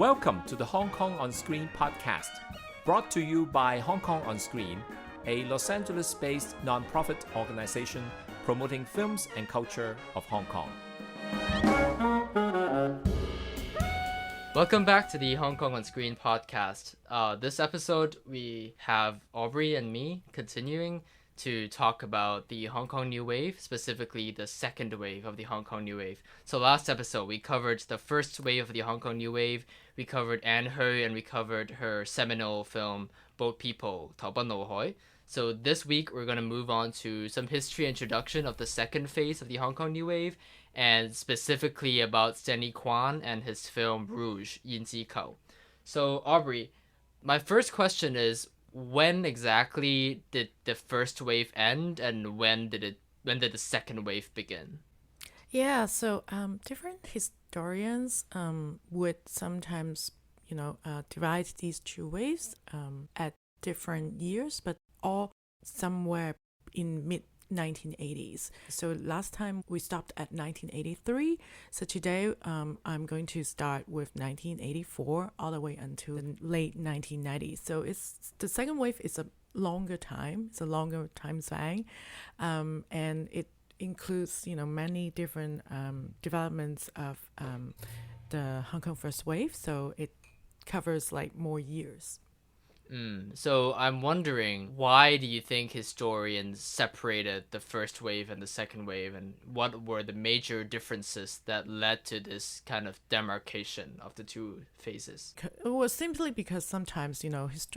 Welcome to the Hong Kong On Screen podcast, brought to you by Hong Kong On Screen, a Los Angeles-based non-profit organization promoting films and culture of Hong Kong. Welcome back to the Hong Kong On Screen podcast. This episode, we have Aubrey and me continuing to talk about the Hong Kong New Wave, specifically the second wave of the Hong Kong New Wave. So last episode, we covered the first wave of the Hong Kong New Wave. We covered Anne Hui and we covered her seminal film, Boat People, 投奔怒海. So this week, we're going to move on to some history introduction of the second phase of the Hong Kong New Wave, and specifically about Stanley Kwan and his film Rouge, 胭脂雙響炮. So Aubrey, my first question is, when exactly did the first wave end, and when did the second wave begin? Yeah, so different historians would sometimes, divide these two waves at different years, but all somewhere in mid-1980s. So last time we stopped at 1983. So today I'm going to start with 1984 all the way until the late 1990s. So the second wave is a longer time. It's a longer time span, and it includes many different developments of the Hong Kong first wave. So it covers like more years. So I'm wondering, why do you think historians separated the first wave and the second wave, and what were the major differences that led to this kind of demarcation of the two phases? It was simply because sometimes,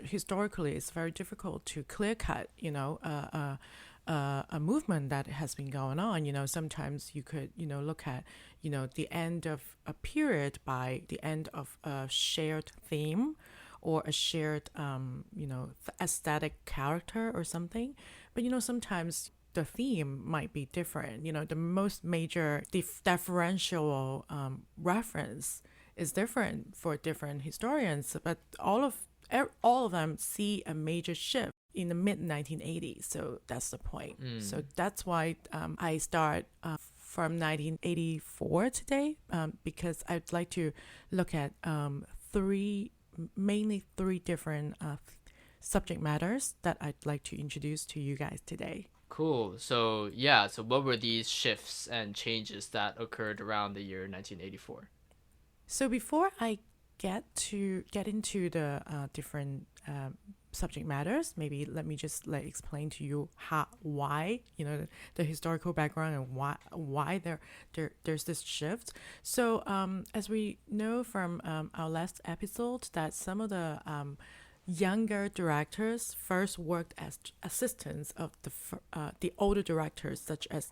historically it's very difficult to clear cut, a movement that has been going on. Sometimes you could, look at, the end of a period by the end of a shared theme, or a shared, aesthetic character or something. But, sometimes the theme might be different. The most major differential reference is different for different historians, but all of them see a major shift in the mid-1980s. So that's the point. So that's why I start from 1984 today, because I'd like to look at mainly three different subject matters that I'd like to introduce to you guys today. Cool. So what were these shifts and changes that occurred around the year 1984? So before I get into the different subject matters, maybe let me just explain to you why the historical background and why there's this shift. So as we know from our last episode, that some of the younger directors first worked as assistants of the older directors, such as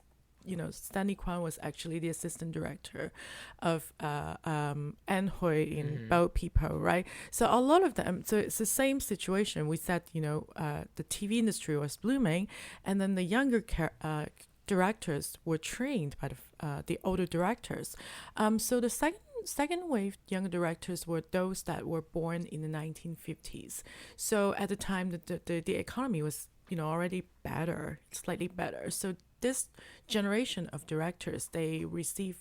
Stanley Kwan was actually the assistant director of Anne Hui in Boat People, right? So a lot of them, so it's the same situation. We said, the TV industry was blooming, and then the younger directors were trained by the older directors. So the second wave younger directors were those that were born in the 1950s. So at the time, the economy was already slightly better. So this generation of directors, they receive,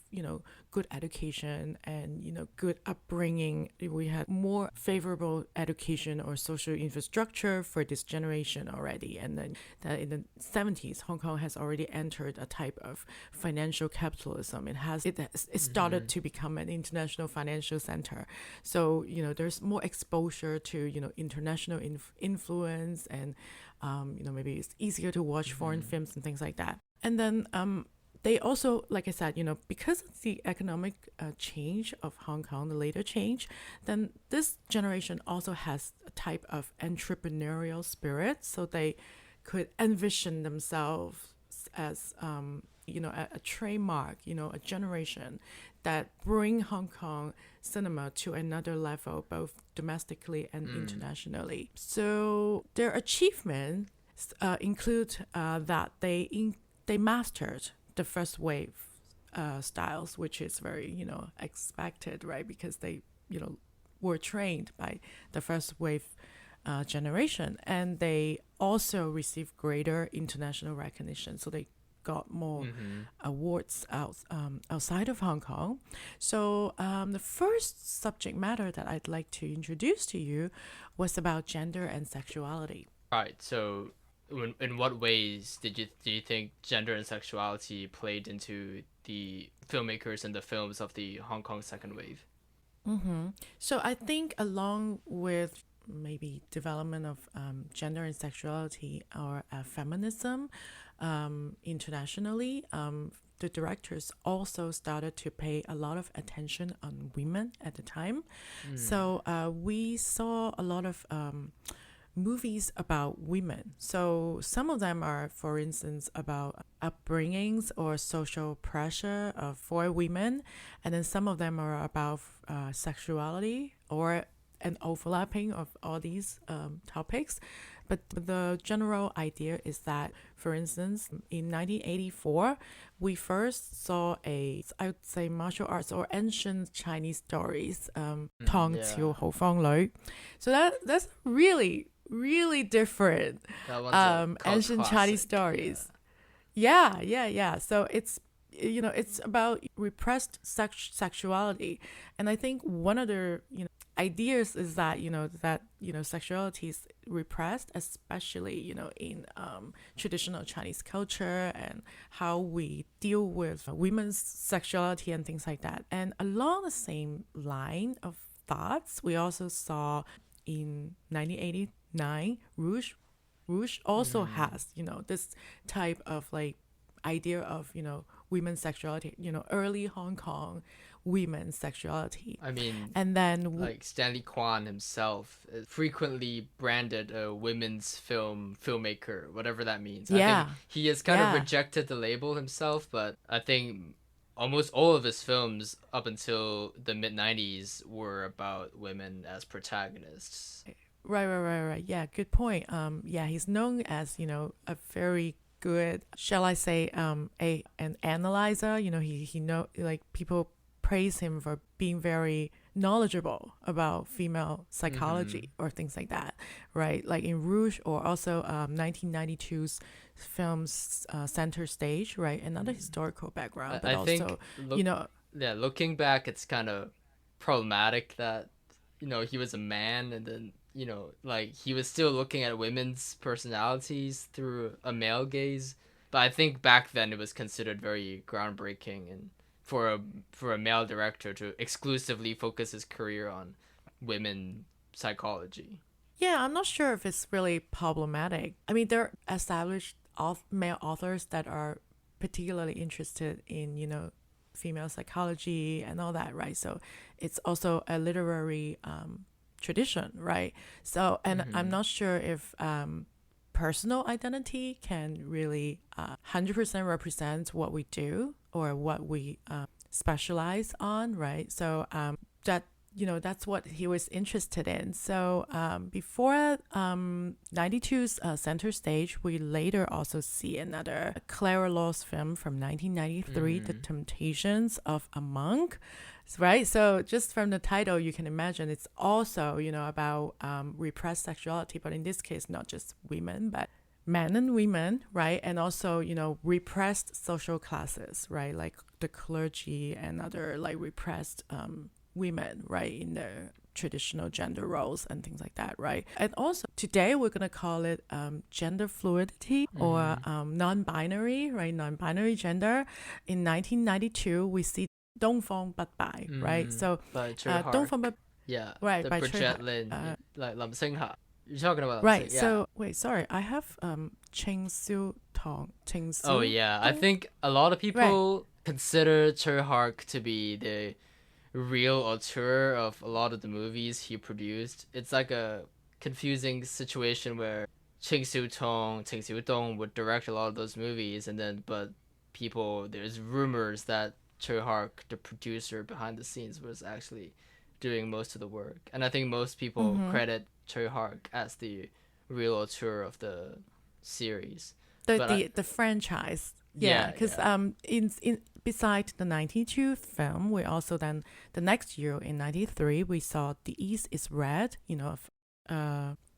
good education and, good upbringing. We had more favorable education or social infrastructure for this generation already. And then in the 70s, Hong Kong has already entered a type of financial capitalism. It started to become an international financial center. So, there's more exposure to, international influence, and, maybe it's easier to watch foreign films and things like that. And then they also, like I said, because of the economic change of Hong Kong, the later change, then this generation also has a type of entrepreneurial spirit. So they could envision themselves as, a trademark, a generation that bring Hong Kong cinema to another level, both domestically and internationally. So their achievements include that they mastered the first wave styles, which is very, expected, right? Because they, were trained by the first wave generation, and they also received greater international recognition. So they got more awards outside of Hong Kong. So the first subject matter that I'd like to introduce to you was about gender and sexuality. Right. So, in what ways do you think gender and sexuality played into the filmmakers and the films of the Hong Kong second wave? So I think along with maybe development of gender and sexuality or feminism internationally, the directors also started to pay a lot of attention on women at the time. So we saw a lot of movies about women. So some of them are, for instance, about upbringings or social pressure for women, and then some of them are about sexuality or an overlapping of all these topics. But the general idea is that, for instance, in 1984, we first saw I would say, martial arts or ancient Chinese stories, Tang,潮豪放女. So that's really different ancient Chinese stories. Yeah. So it's about repressed sexuality, and I think one of the ideas is that sexuality is repressed, especially in traditional Chinese culture and how we deal with women's sexuality and things like that. And along the same line of thoughts, we also saw in 1989 Rouge also has this type of idea of women's sexuality, early Hong Kong women's sexuality. I mean, and then Stanley Kwan himself is frequently branded a women's filmmaker, whatever that means. I think he has kind of rejected the label himself, but I think almost all of his films up until the mid-90s were about women as protagonists. Right. Yeah, good point. He's known as a very good, shall I say, an analyzer. He know, people praise him for being very knowledgeable about female psychology or things like that, right? Like in Rouge, or also 1992's films Center Stage, right? Another historical background, but I also think, looking back, it's kind of problematic that he was a man, and then he was still looking at women's personalities through a male gaze. But I think back then it was considered very groundbreaking, and for a male director to exclusively focus his career on women psychology. Yeah, I'm not sure if it's really problematic. I mean, there are established male authors that are particularly interested in female psychology and all that, right? So it's also a literary tradition, right? So, and I'm not sure if personal identity can really 100% represent what we do or what we specialize on, right? So that's what he was interested in. So before 92's Center Stage, we later also see another Clara Law's film from 1993, The Temptations of a Monk, right? So just from the title, you can imagine it's also, about repressed sexuality, but in this case, not just women, but men and women, right? And also, repressed social classes, right? Like the clergy and other repressed women, right, in their traditional gender roles and things like that, right? And also today we're going to call it gender fluidity or non-binary, right? Non-binary gender. In 1992, we see 東方不敗, right? So 東方不敗, right, the by Bridget Lin, like Lim Sing Ha. You're talking about right. Yeah. So wait, sorry, I have Cheng Siu Tong. Oh yeah, I think a lot of people consider Choi Hark to be the real auteur of a lot of the movies he produced. It's like a confusing situation where Cheng Siu Dong would direct a lot of those movies, and then there's rumors that Choi Hark, the producer behind the scenes, was actually doing most of the work. And I think most people credit Choi Hark as the real auteur of the series. The franchise. Yeah, because in beside the 92 film, we also then the next year in 93 we saw The East is Red,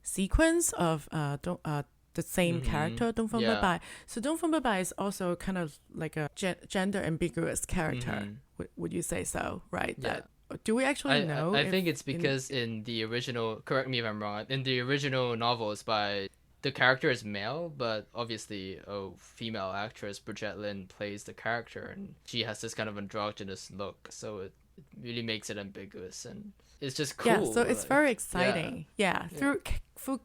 sequence of the same character, 东方不败. So 东方不败 is also kind of like a gender ambiguous character. Would you say so? Right? Yeah. Do we actually know? I think it's because in the original, correct me if I'm wrong, in the original novels the character is male, but obviously a female actress, Bridget Lin, plays the character, and she has this kind of androgynous look, so it really makes it ambiguous, and it's just cool. Yeah, so it's very exciting. Yeah, through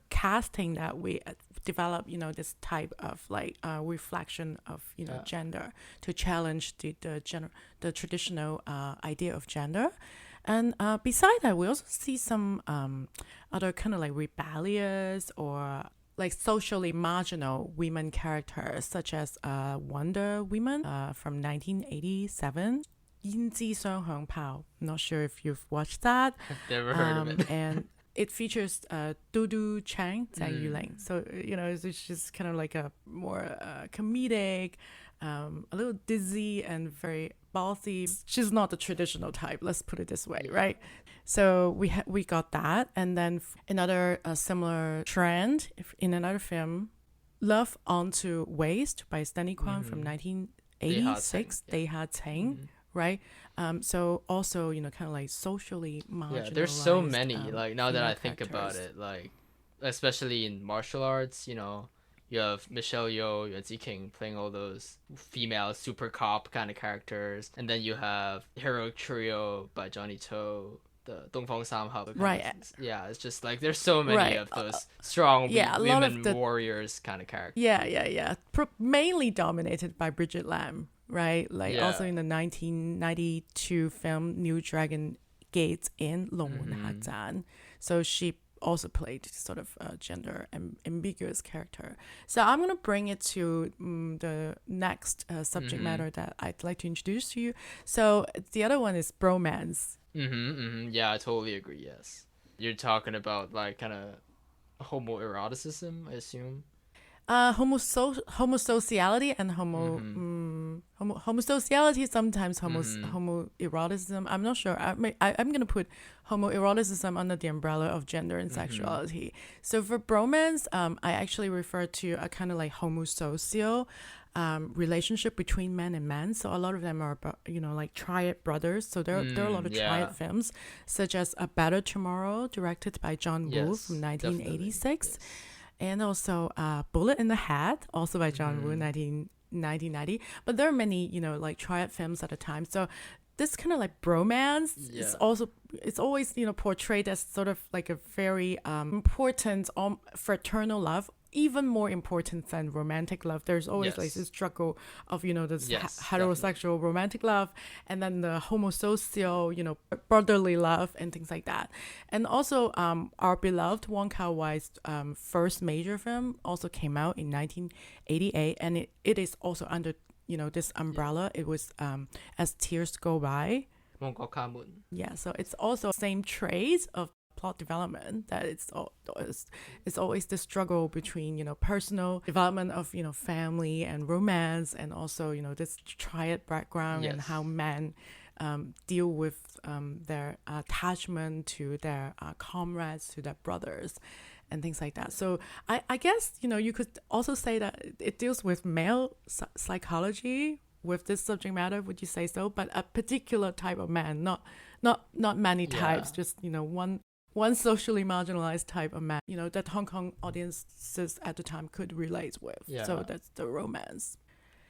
casting that we develop, this type of like reflection of gender to challenge the traditional idea of gender. And beside that, we also see some other kind of like rebellious or like socially marginal women characters, such as Wonder Woman from 1987. 胭脂雙響炮. Not sure if you've watched that. I've never heard of it. And it features Dudu Chang, Zhang Yuling. So, it's just kind of like a more comedic, a little dizzy and very ballsy. She's not the traditional type, let's put it this way, right? So we got that. And then another similar trend in another film, Love Onto Waste by Stanley Kwan from 1986, Tang. Right? So also, kind of like socially marginalized. Yeah, there's so many, like now that I think about it, like especially in martial arts, you have Michelle Yeoh, Yuan Ziking playing all those female super cop kind of characters, and then you have Heroic Trio by Johnny To, the 東方三俠. Right. Yeah, it's just like there's so many of those strong women warriors kind of characters. Yeah. Mainly dominated by Bridget Lam. Right, like also in the 1992 film New Dragon Gates in 龍門客棧. So she also played sort of a gender ambiguous character. So I'm going to bring it to the next subject matter that I'd like to introduce to you. So the other one is bromance. Yeah, I totally agree, yes. You're talking about like kind of homoeroticism, I assume? Homosociality and homosociality, sometimes homoeroticism. I'm not sure. I'm going to put homoeroticism under the umbrella of gender and sexuality. So for bromance, I actually refer to a kind of like homosocial relationship between men and men. So a lot of them are, like triad brothers. So there are a lot of triad films, such as A Better Tomorrow, directed by John Woo from 1986. And also Bullet in the Head, also by John Woo, 1990. But there are many, like triad films at the time. So this kind of like bromance is also, it's always, portrayed as sort of like a very important fraternal love, even more important than romantic love. There's always like this struggle of, this heterosexual romantic love, and then the homosocial, brotherly love and things like that. And also our beloved Wong Kar-wai's first major film also came out in 1988, and it is also under, this umbrella. It was As Tears Go By.旺角卡門. Yeah, so it's also same traits of plot development, that it's always the struggle between personal development of family and romance, and also this triad background and how men deal with their attachment to their comrades, to their brothers, and things like that. So I guess you could also say that it deals with male psychology with this subject matter. Would you say so? But a particular type of man, not many types, just one socially marginalized type of man, that Hong Kong audiences at the time could relate with. So that's the romance.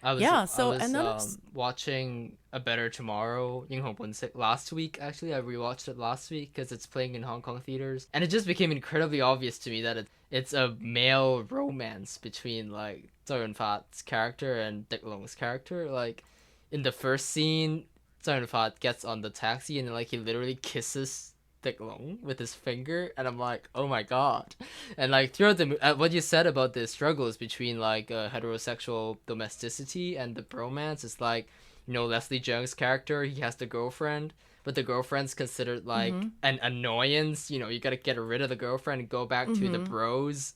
I was watching A Better Tomorrow, 英雄本色, last week. Actually, I rewatched it last week because it's playing in Hong Kong theaters, and it just became incredibly obvious to me that it's a male romance between like Zhao Yunfat's character and Dick Lung's character. Like in the first scene, Zhao Yunfat gets on the taxi and like he literally kisses Dick Lung with his finger, and I'm like, oh my god. And like throughout what you said about the struggles between like heterosexual domesticity and the bromance, is like, Leslie Cheung's character, he has the girlfriend, but the girlfriend's considered like an annoyance. You gotta get rid of the girlfriend and go back to the bros.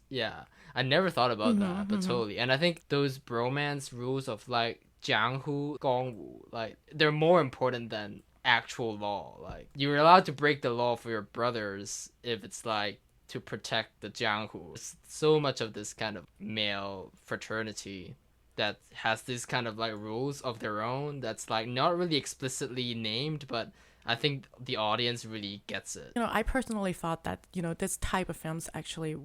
I never thought about that, but totally. And I think those bromance rules of like 江湖 gongwu, like they're more important than actual law. Like you're allowed to break the law for your brothers if it's like to protect the jianghu. There's so much of this kind of male fraternity that has this kind of like rules of their own that's like not really explicitly named, but I think the audience really gets it. I personally thought that, this type of films actually,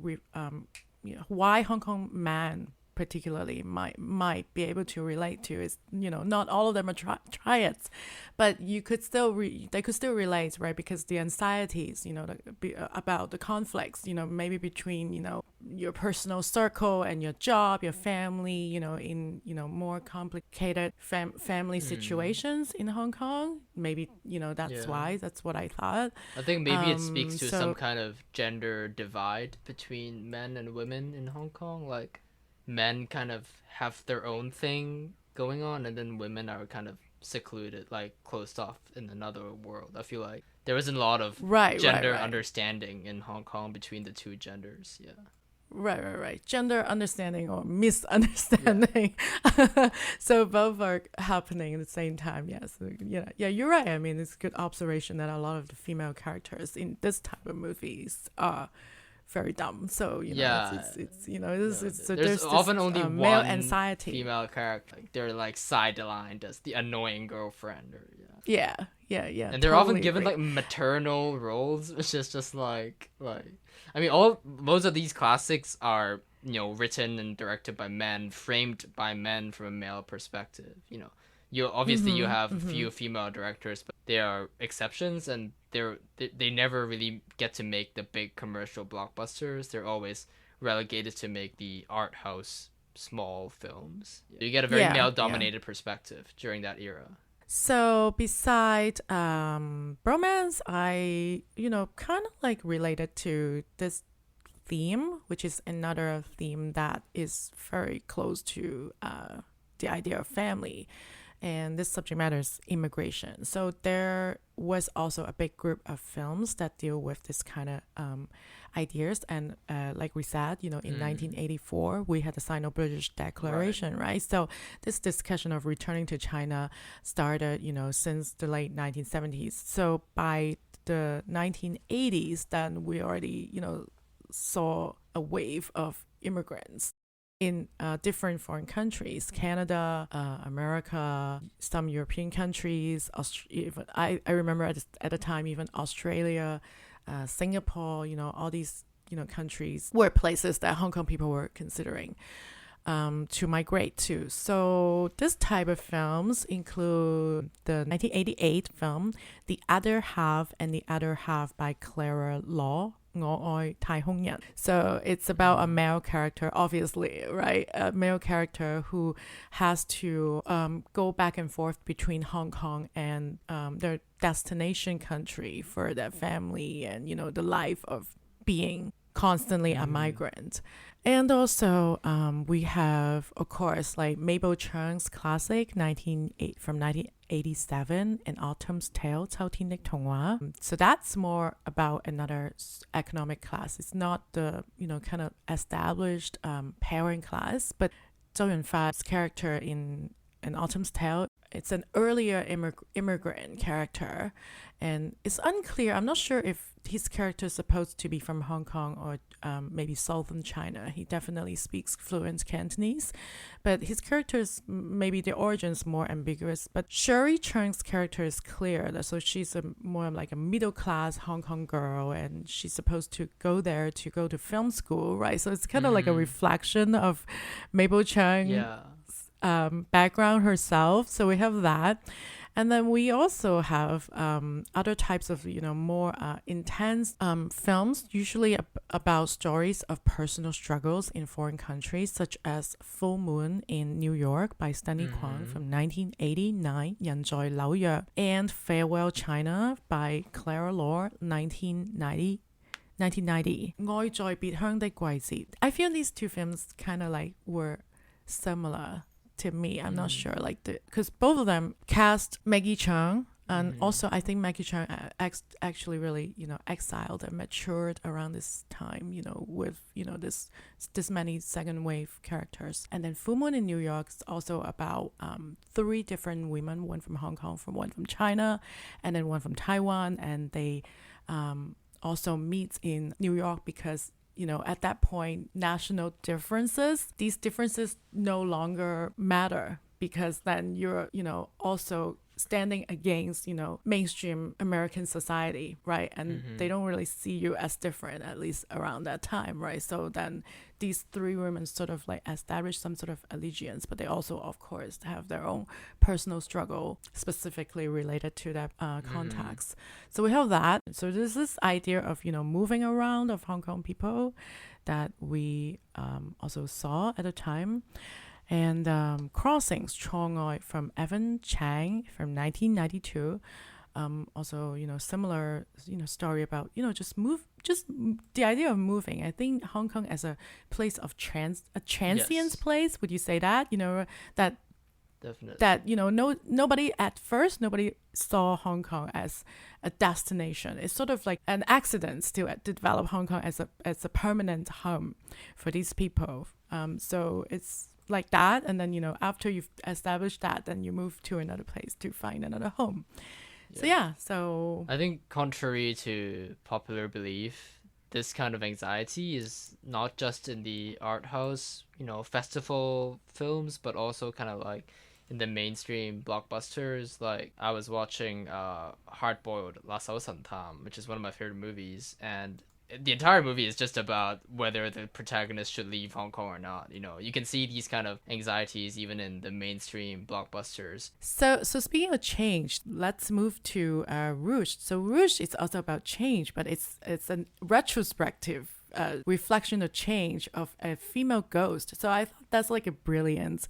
why Hong Kong man particularly might be able to relate to is, not all of them are triads, but you could still they could still relate, right? Because the anxieties, about the conflicts, maybe between, your personal circle and your job, your family, in, more complicated family situations in Hong Kong. Maybe, that's why, that's what I thought. I think maybe it speaks to some kind of gender divide between men and women in Hong Kong. Like, men kind of have their own thing going on, and then women are kind of secluded, like closed off in another world. I feel like there isn't a lot of gender understanding in Hong Kong between the two genders. Yeah. Right. Gender understanding or misunderstanding. So both are happening at the same time. Yes. Yeah, you're right. I mean, it's a good observation that a lot of the female characters in this type of movies are very dumb. So there's often only one male anxiety. Female character. Like, they're like sidelined as the annoying girlfriend, or yeah. And they're often given like maternal roles, which is just like I mean, most of these classics are written and directed by men, framed by men from a male perspective. You obviously you have a few female directors, but they are exceptions, and they never really get to make the big commercial blockbusters. They're always relegated to make the art house small films. You get a very male dominated perspective during that era. So beside romance, I kind of like related to this theme, which is another theme that is very close to the idea of family. And this subject matter is immigration. So there was also a big group of films that deal with this kind of ideas. And like we said, in 1984, we had the Sino-British Declaration, right? So this discussion of returning to China started, since the late 1970s. So by the 1980s, then we already, saw a wave of immigrants in different foreign countries, Canada, America, some European countries, even I remember at the time even Australia, Singapore, all these countries were places that Hong Kong people were considering to migrate to. So this type of films include the 1988 film The Other Half and the Other Half by Clara Law, 我愛太空人. So it's about a male character, obviously, right? A male character who has to go back and forth between Hong Kong and their destination country for their family and, the life of being constantly a migrant. And also we have, of course, like Mabel Cheung's classic from 1987, An Autumn's Tale, 秋天的童話. So that's more about another economic class. It's not the, kind of established parent class, but Zhou Yunfa's character in An Autumn's Tale, it's an earlier immigrant character, and it's unclear. I'm not sure if his character is supposed to be from Hong Kong or maybe southern China. He definitely speaks fluent Cantonese, but his character's maybe the origin's more ambiguous. But Shirley Cheung's character is clear. So she's more like a middle class Hong Kong girl, and she's supposed to go there to go to film school, right? So it's kind of like a reflection of Mabel Cheung. Background herself. So we have that. And then we also have other types of, more intense films, usually about stories of personal struggles in foreign countries, such as Full Moon in New York by Stanley Kwan from 1989, 人在紐約, and Farewell China by Clara Law, 1990. 愛在別鄉的季節. I feel these two films kind of like were similar to me. I'm not sure, like because both of them cast Maggie Cheung, and also I think Maggie Cheung actually really exiled and matured around this time, with this many second wave characters. And then Full Moon in New York is also about 3 different women, one from Hong Kong, one from China, and then one from Taiwan, and they also meets in New York because at that point, national differences, these differences no longer matter because then you're, also standing against, mainstream American society, right? And they don't really see you as different, at least around that time, right? So then these three women sort of like establish some sort of allegiance, but they also, of course, have their own personal struggle specifically related to that context. So we have that. So there's this idea of, moving around of Hong Kong people that we also saw at the time. And Crossings, Cheung from Evan Chang from 1992. Also, similar, story about, just the idea of moving. I think Hong Kong as a place of transient place, would you say that? That definitely. That, nobody at first, nobody saw Hong Kong as a destination. It's sort of like an accident to develop Hong Kong as a permanent home for these people. So it's like that, and then after you've established that, then you move to another place to find another home. So I think contrary to popular belief, this kind of anxiety is not just in the art house festival films, but also kind of like in the mainstream blockbusters. Like I was watching Hard Boiled La Sao San Tam, which is one of my favorite movies, and the entire movie is just about whether the protagonist should leave Hong Kong or not. You can see these kind of anxieties even in the mainstream blockbusters. So speaking of change, let's move to Rouge. So Rouge is also about change, but it's a retrospective reflection of change of a female ghost. So I thought that's like a brilliant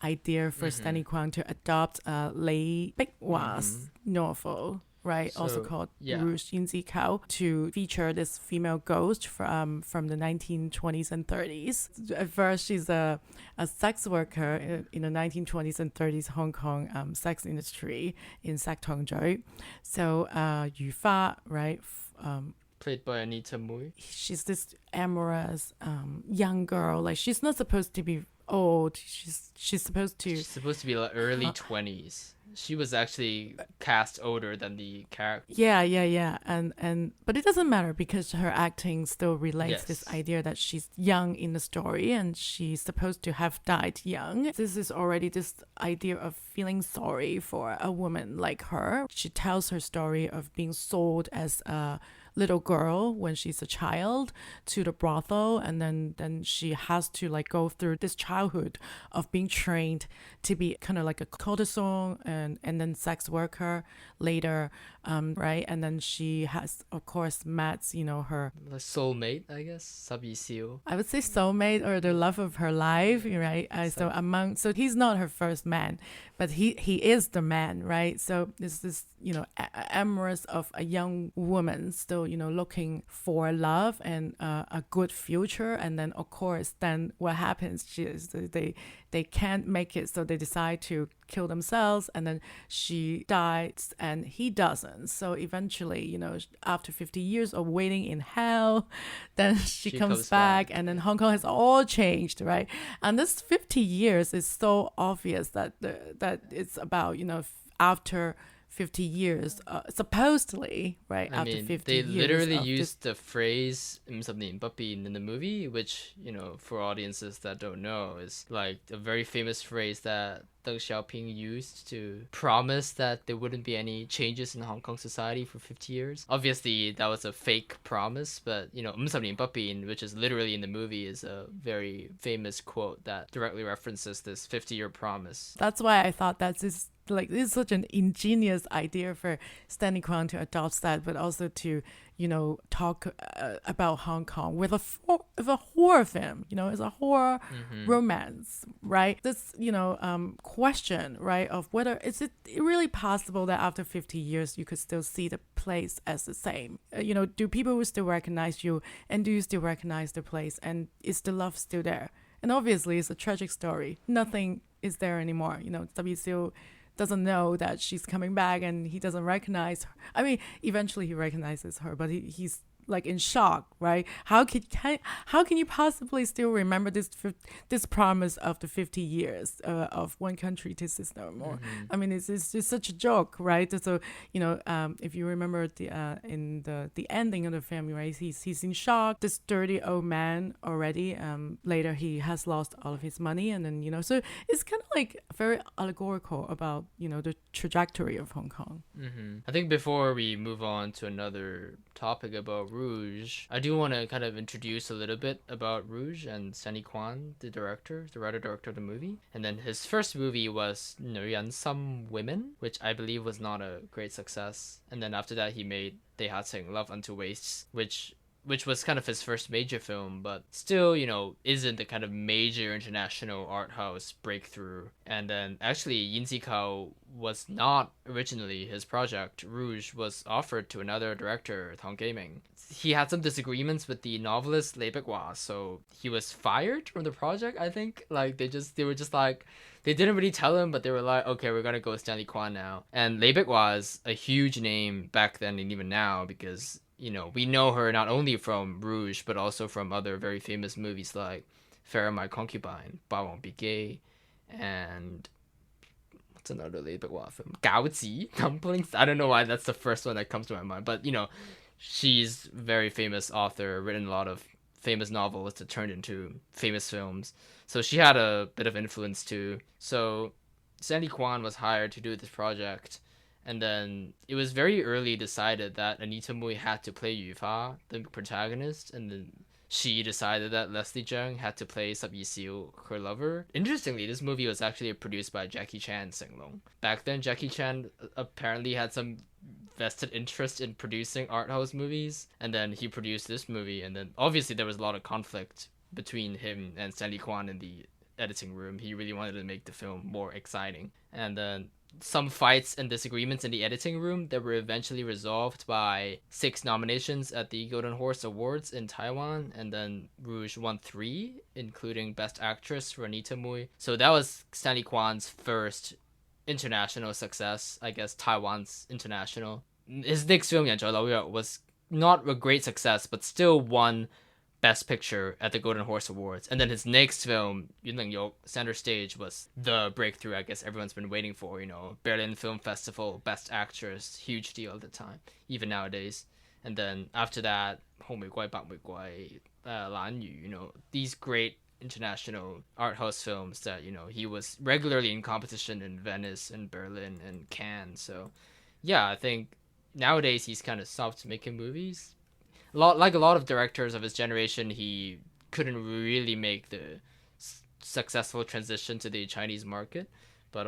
idea for Stanley Kwan to adopt Lei Bicwa's novel, right? So, also called Rouge Yinzi Kao, to feature this female ghost from the 1920s and 30s. At first, she's a sex worker in the 1920s and 30s Hong Kong sex industry in Sak Tong Zhui. So Yu Fa, right? Played by Anita Mui. She's this amorous young girl. Like she's not supposed to be old. She's supposed to be like early 20s. She was actually cast older than the character. Yeah. And but it doesn't matter because her acting still relates this idea that she's young in the story and she's supposed to have died young. This is already this idea of feeling sorry for a woman like her. She tells her story of being sold as a little girl when she's a child to the brothel, and then she has to like go through this childhood of being trained to be kind of like a courtesan and then sex worker later, right? And then she has of course met her soulmate, I guess, Sabi Siu. I would say soulmate or the love of her life, right? So he's not her first man, but he is the man, right? So there's this amorous of a young woman still looking for love and a good future, and then of course then what happens is they can't make it, so they decide to kill themselves, and then she dies and he doesn't. So eventually after 50 years of waiting in hell, then she comes back, and then Hong Kong has all changed, right? And this 50 years is so obvious that it's about after 50 years, supposedly, right? I after mean, 50 they years. literally used the phrase in the movie, which, for audiences that don't know, is like a very famous phrase that Deng Xiaoping used to promise that there wouldn't be any changes in Hong Kong society for 50 years. Obviously, that was a fake promise, but, which is literally in the movie, is a very famous quote that directly references this 50-year promise. That's why I thought this is such an ingenious idea for Stanley Kwan to adopt that, but also to talk about Hong Kong with a horror film, it's a horror romance, right? This question, right, of whether is it really possible that after 50 years you could still see the place as the same. Do people still recognize you, and do you still recognize the place, and is the love still there? And obviously it's a tragic story. Nothing is there anymore. WCO doesn't know that she's coming back, and he doesn't recognize her. I mean, eventually he recognizes her, but he's like in shock, right? How can you possibly still remember this promise of the 50 years of one country, two system? Or I mean, it's just such a joke, right? So if you remember in the ending of the film, right? He's in shock. This dirty old man already. Later he has lost all of his money, and then so it's kind of like very allegorical about the trajectory of Hong Kong. I think before we move on to another topic about Rouge, I do want to kind of introduce a little bit about Rouge and Stanley Kwan, the writer-director of the movie. And then his first movie was Some Women, which I believe was not a great success. And then after that, he made They Had Sing Love Unto Wastes, which was kind of his first major film, but still, isn't the kind of major international art house breakthrough. And then actually, Yin Zikao was not originally his project. Rouge was offered to another director, Tang. He had some disagreements with the novelist Lei Bicwa, so he was fired from the project, I think. Like, they were just like, they didn't really tell him, but they were like, okay, we're gonna go with Stanley Kwan now. And Lei Bicwa is a huge name back then and even now, because we know her not only from Rouge, but also from other very famous movies like Farrah My Concubine,霸王別姬, and what's another Lei Bicwa film? Gaozi, Dumplings. I don't know why that's the first one that comes to my mind, but she's a very famous author, written a lot of famous novels that turned into famous films. So she had a bit of influence too. So Stanley Kwan was hired to do this project. And then it was very early decided that Anita Mui had to play Yu Fa, the protagonist, and then she decided that Leslie Cheung had to play Sub Yixiu, her lover. Interestingly, this movie was actually produced by Jackie Chan Sing-long. Back then, Jackie Chan apparently had some vested interest in producing art house movies, and then he produced this movie, and then obviously there was a lot of conflict between him and Stanley Kwan in the editing room. He really wanted to make the film more exciting. And then some fights and disagreements in the editing room that were eventually resolved by 6 nominations at the Golden Horse Awards in Taiwan, and then Rouge won 3, including Best Actress for Anita Mui. So that was Stanley Kwan's first international success, I guess Taiwan's international. His next film, 人在紐約, was not a great success, but still won Best Picture at the Golden Horse Awards. And then his next film, Yunling Center Stage, was the breakthrough I guess everyone's been waiting for. Berlin Film Festival, Best Actress, huge deal at the time, even nowadays. And then after that, 紅玫瑰白玫瑰, 藍魚, these great international art house films that, he was regularly in competition in Venice and Berlin and Cannes. So yeah, I think nowadays he's kind of stopped making movies. Like a lot of directors of his generation, he couldn't really make the successful transition to the Chinese market. But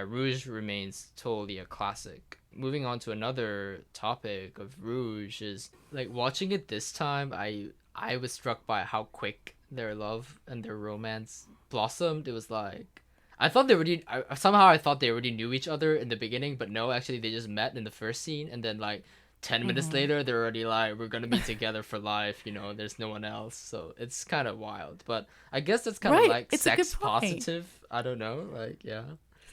Rouge remains totally a classic. Moving on to another topic of Rouge is, like, watching it this time, I was struck by how quick their love and their romance blossomed. It was like, I thought they already knew each other in the beginning, but no, actually they just met in the first scene, and then like 10 minutes later, they're already like, we're going to be together for life, there's no one else. So it's kind of wild. But I guess that's kind of like it's sex positive. I don't know. Like, yeah.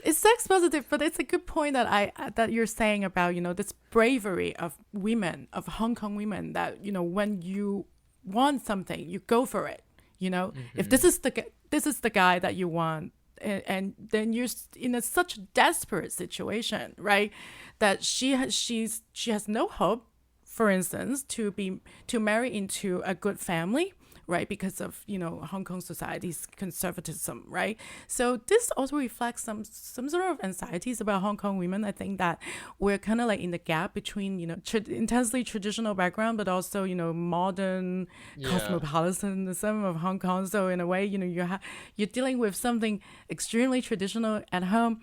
It's sex positive, but it's a good point that you're saying about, this bravery of women, of Hong Kong women, that, when you want something, you go for it. If this is the guy that you want, and then you're in such a desperate situation, right? That she has no hope, for instance, to marry into a good family, right? Because of Hong Kong society's conservatism, right? So this also reflects some sort of anxieties about Hong Kong women. I think that we're kind of like in the gap between intensely traditional background, but also modern cosmopolitanism of Hong Kong. So in a way, you're dealing with something extremely traditional at home,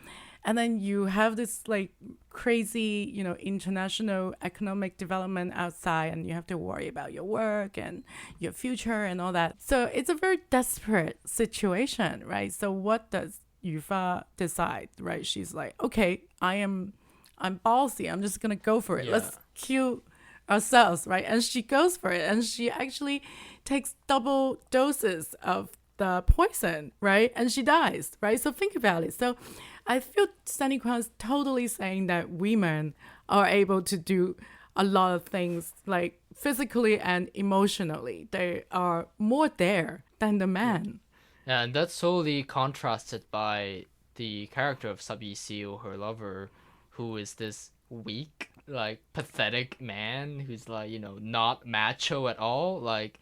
and then you have this like crazy, international economic development outside, and you have to worry about your work and your future and all that. So it's a very desperate situation, right? So what does Yu Fa decide, right? She's like, okay, I'm ballsy. I'm just gonna go for it. Let's kill ourselves, right? And she goes for it, and she actually takes double doses of the poison, right? And she dies, right? So think about it. So I feel Stanley Kwan is totally saying that women are able to do a lot of things, like physically and emotionally. They are more there than the man. Yeah, and that's solely contrasted by the character of Sabi-Siu, her lover, who is this weak, like pathetic man who's like, not macho at all. Like,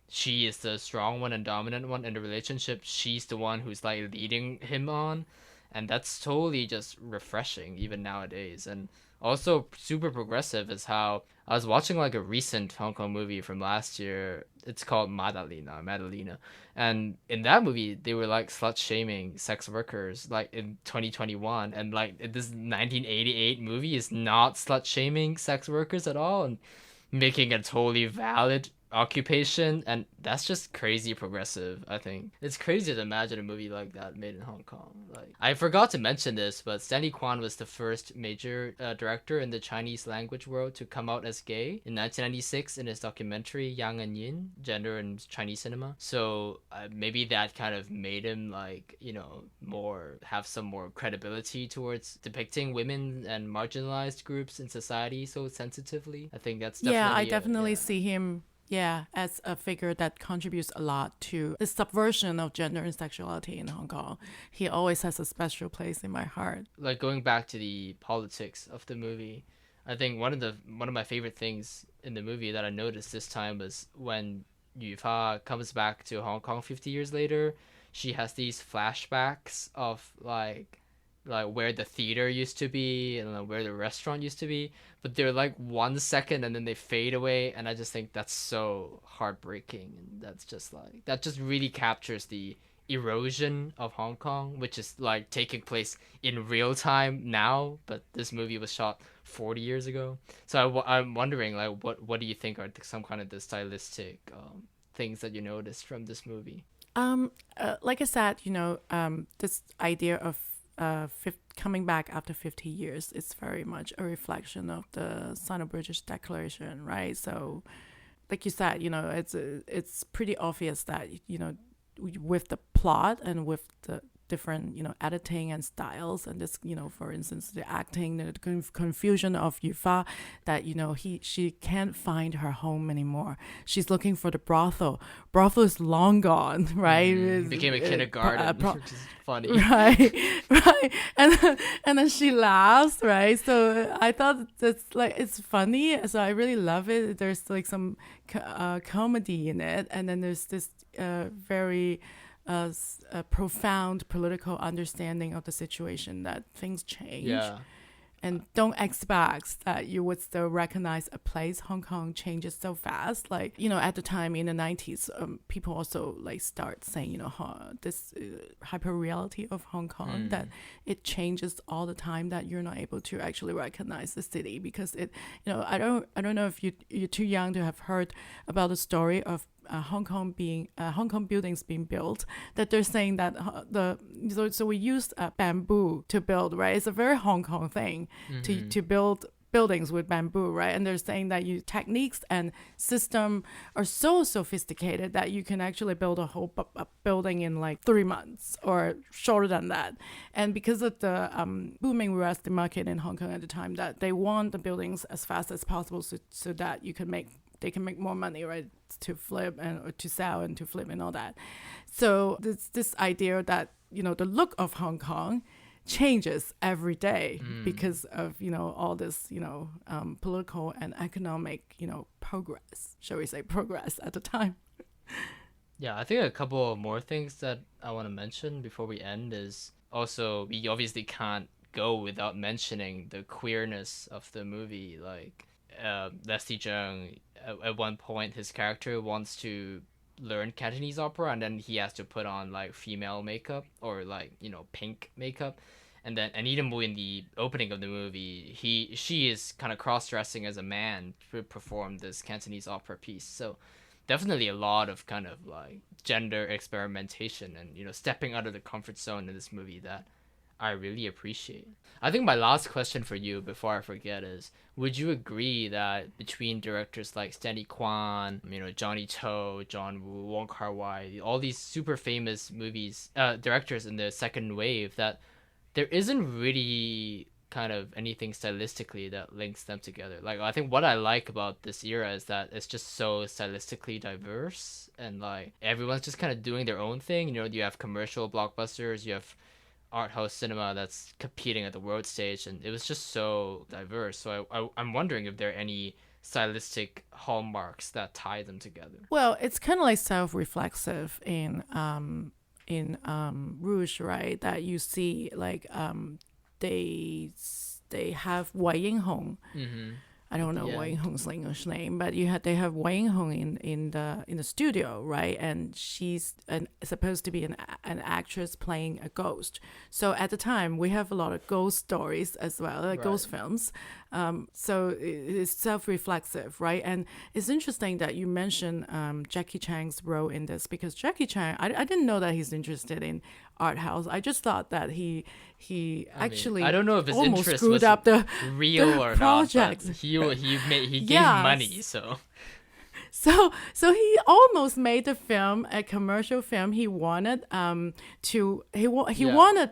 she is the strong one and dominant one in the relationship. She's the one who's like leading him on. And that's totally just refreshing even nowadays. And also super progressive is how I was watching like a recent Hong Kong movie from last year. It's called Madalena. And in that movie, they were like slut shaming sex workers like in 2021. And like this 1988 movie is not slut shaming sex workers at all and making a totally valid occupation, and that's just crazy progressive. I think it's crazy to imagine a movie like that made in Hong Kong. Like, I forgot to mention this, but Stanley Kwan was the first major director in the Chinese language world to come out as gay in 1996 in his documentary Yang and Yin, Gender in Chinese Cinema. So maybe that kind of made him like, have some more credibility towards depicting women and marginalized groups in society so sensitively. I think that's definitely I definitely see him as a figure that contributes a lot to the subversion of gender and sexuality in Hong Kong. He always has a special place in my heart. Like, going back to the politics of the movie, I think one of my favorite things in the movie that I noticed this time was when Yu Fa comes back to Hong Kong 50 years later. She has these flashbacks of like where the theater used to be and where the restaurant used to be, but they're like 1 second and then they fade away, and I just think that's so heartbreaking. And that's just like, that just really captures the erosion of Hong Kong, which is like taking place in real time now, but this movie was shot 40 years ago. So I'm wondering, like, what do you think are some kind of the stylistic things that you noticed from this movie? Like I said, this idea of coming back after 50 years is very much a reflection of the Sino-British Declaration, right? So, like you said, it's pretty obvious that, with the plot and with the different, editing and styles, and this, for instance, the acting, the confusion of Yu Fa, that, she can't find her home anymore. She's looking for the brothel. Brothel is long gone, right? It became a kindergarten, which is funny. Right. And then she laughs, right? So I thought that's like, it's funny. So I really love it. There's like some comedy in it. And then there's this very a profound political understanding of the situation, that things change, and don't expect that you would still recognize a place. Hong Kong changes so fast. Like, at the time in the 90s, people also like start saying, this hyper reality of Hong Kong, that it changes all the time, that you're not able to actually recognize the city because it, I don't know if you're too young to have heard about the story of Hong Kong buildings being built, that they're saying that so we used bamboo to build, right? It's a very Hong Kong thing to build buildings with bamboo, right? And they're saying that techniques and system are so sophisticated that you can actually build a whole building in like 3 months or shorter than that. And because of the booming real estate market in Hong Kong at the time, that they want the buildings as fast as possible so that they can make more money, right, to flip or to sell and to flip and all that. So this idea that, the look of Hong Kong changes every day because of, all this, political and economic, progress, shall we say, progress at the time. Yeah, I think a couple of more things that I want to mention before we end is also, we obviously can't go without mentioning the queerness of the movie. Like, Leslie Cheung, at one point his character wants to learn Cantonese opera, and then he has to put on like female makeup or like pink makeup, and then Anita in the opening of the movie, she is kind of cross-dressing as a man to perform this Cantonese opera piece. So definitely a lot of kind of like gender experimentation and stepping out of the comfort zone in this movie that I really appreciate. I think my last question for you before I forget is, would you agree that between directors like Stanley Kwan, Johnny To, John Woo, Wong Kar-wai, all these super famous directors in the second wave, that there isn't really kind of anything stylistically that links them together. Like, I think what I like about this era is that it's just so stylistically diverse, and like everyone's just kind of doing their own thing. You know, you have commercial blockbusters, you have art house cinema that's competing at the world stage, and it was just so diverse. So I'm wondering if there are any stylistic hallmarks that tie them together. Well, it's kind of like self-reflexive in Rouge, right? That you see like they have Wei Yinghong. I don't know Wei Yinghong's English name, but they have Wei Yinghong in the studio, right? And she's supposed to be an actress playing a ghost. So at the time, we have a lot of ghost stories as well, like ghost films. So it's self-reflexive, right? And it's interesting that you mentioned Jackie Chan's role in this, because Jackie Chan, I didn't know that he's interested in art house. I just thought that he actually I don't know if his almost interest screwed was up the real or project. not, but he gave Yes. money, so So he almost made the film a commercial film. He wanted wanted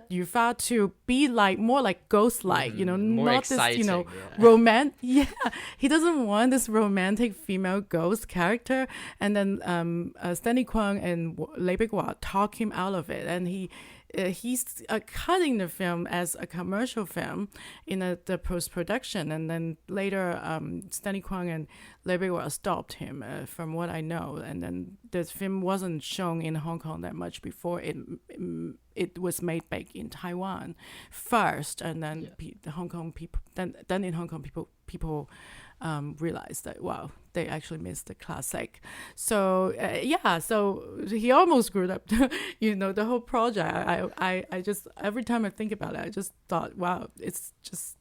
Yufa to be like more like ghost like, you know, more not this, you know, exciting, he doesn't want this romantic female ghost character. And then Stanley Kwan and Lei Biguo talk him out of it, and he's cutting the film as a commercial film in the post-production, and then later Stanley Kwan and Lei Biguo stopped him, from what I know, and then the film wasn't shown in Hong Kong that much before it was made back in Taiwan first, and then the Hong Kong people then in Hong Kong people realized that, wow, they actually missed the classic. So so he almost screwed up the whole project. I just, every time I think about it, I just thought, wow, it's just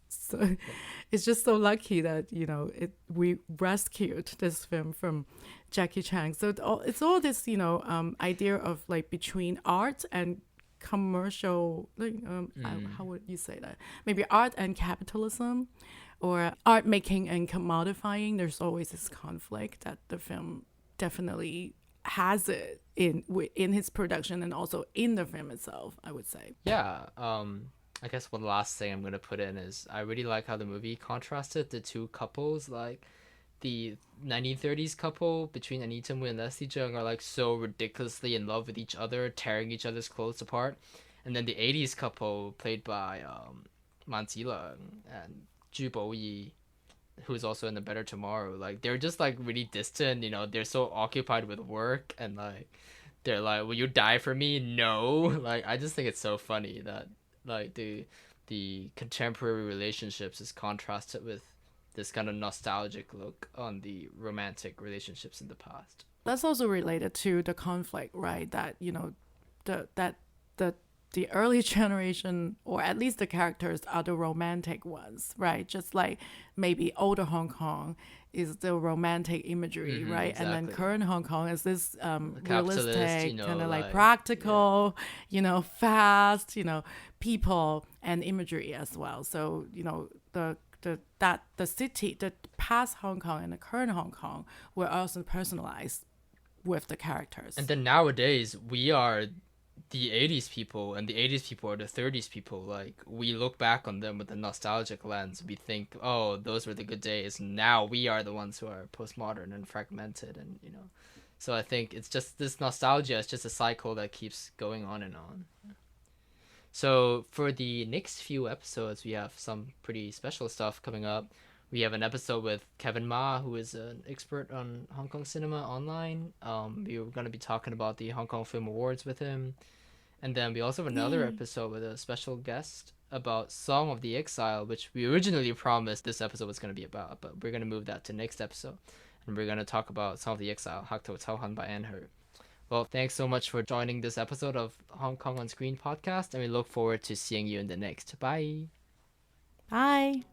so lucky that we rescued this film from Jackie Chan. So it's all this idea of like between art and commercial, like how would you say that? Maybe art and capitalism, or art making and commodifying. There's always this conflict that the film definitely has it in his production and also in the film itself, I would say. Yeah. I guess one last thing I'm gonna put in is I really like how the movie contrasted the two couples. Like the 1930s couple between Anita and Leslie Cheung are like so ridiculously in love with each other, tearing each other's clothes apart, and then the 80s couple played by Man Zile and Zhu Boyi, who's also in The Better Tomorrow, like they're just like really distant, they're so occupied with work, and like they're like, will you die for me? No. Like I just think it's so funny that like the contemporary relationships is contrasted with this kind of nostalgic look on the romantic relationships in the past. That's also related to the conflict, right? That the early generation, or at least the characters, are the romantic ones, right? Just like maybe older Hong Kong is the romantic imagery, right? Exactly. And then current Hong Kong is this Capitalist, realistic, kind of like practical, fast, people and imagery as well. So, the city, the past Hong Kong and the current Hong Kong were also personalized with the characters. And then nowadays we are the 80s people, and the 80s people are the 30s people. Like we look back on them with a nostalgic lens. We think, oh, those were the good days. Now we are the ones who are postmodern and fragmented, and so I think it's just this nostalgia. It's just a cycle that keeps going on and on. So for the next few episodes, we have some pretty special stuff coming up. We have an episode with Kevin Ma, who is an expert on Hong Kong cinema online. We were going to be talking about the Hong Kong Film Awards with him. And then we also have another episode with a special guest about Song of the Exile, which we originally promised this episode was going to be about, but we're going to move that to next episode. And we're going to talk about Song of the Exile, Hak To Cao Han by Anne He. Well, thanks so much for joining this episode of Hong Kong on Screen podcast, and we look forward to seeing you in the next. Bye. Bye.